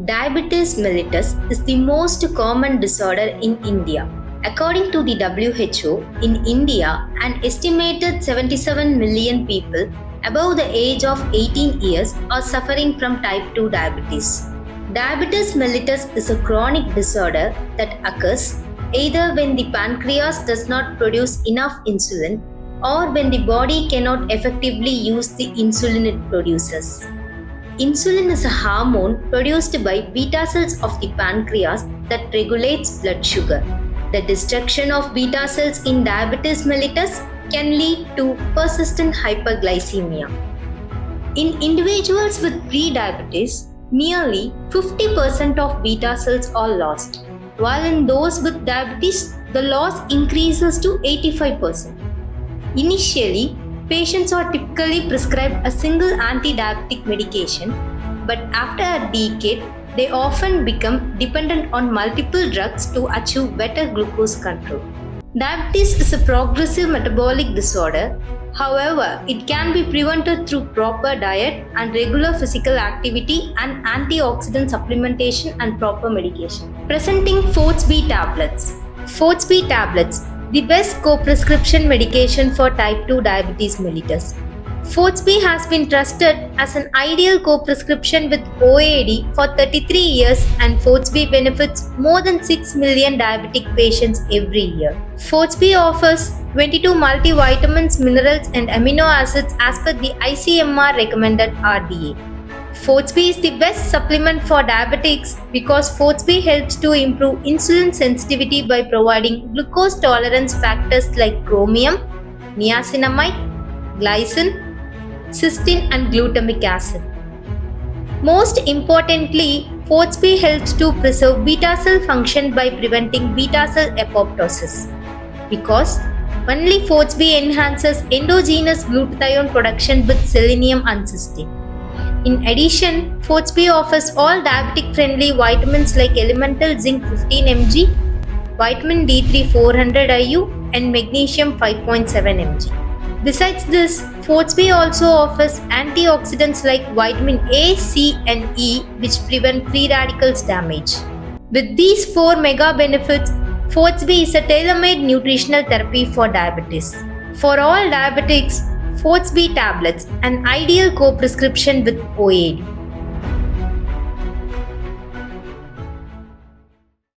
Diabetes mellitus is the most common disorder in India. According to the WHO, in India, an estimated 77 million people above the age of 18 years are suffering from type 2 diabetes. Diabetes mellitus is a chronic disorder that occurs either when the pancreas does not produce enough insulin or when the body cannot effectively use the insulin it produces. Insulin is a hormone produced by beta cells of the pancreas that regulates blood sugar. The destruction of beta cells in diabetes mellitus can lead to persistent hyperglycemia. In individuals with pre-diabetes, nearly 50% of beta cells are lost, while in those with diabetes, the loss increases to 85%. Initially, patients are typically prescribed a single anti-diabetic medication, but after a decade, they often become dependent on multiple drugs to achieve better glucose control. Diabetes is a progressive metabolic disorder. However, it can be prevented through proper diet and regular physical activity and antioxidant supplementation and proper medication. Presenting Forte tablets. Forte tablets, the best co-prescription medication for type 2 diabetes mellitus. Forte has been trusted as an ideal co-prescription with OAD for 33 years, and Forte benefits more than 6 million diabetic patients every year. Forte offers 22 multivitamins, minerals and amino acids as per the ICMR recommended RDA. Forte is the best supplement for diabetics because Forte helps to improve insulin sensitivity by providing glucose tolerance factors like chromium, niacinamide, glycine, cysteine and glutamic acid. Most importantly, Forte helps to preserve beta cell function by preventing beta cell apoptosis because only Forte enhances endogenous glutathione production with selenium and cysteine. In addition, Forte offers all diabetic-friendly vitamins like elemental zinc 15 mg, vitamin D3 400 IU, and magnesium 5.7 mg. Besides this, Forte also offers antioxidants like vitamin A, C, and E, which prevent free radicals damage. With these 4 mega benefits, Forte is a tailor-made nutritional therapy for diabetes. For all diabetics, Forte tablets, an ideal co-prescription with OAD.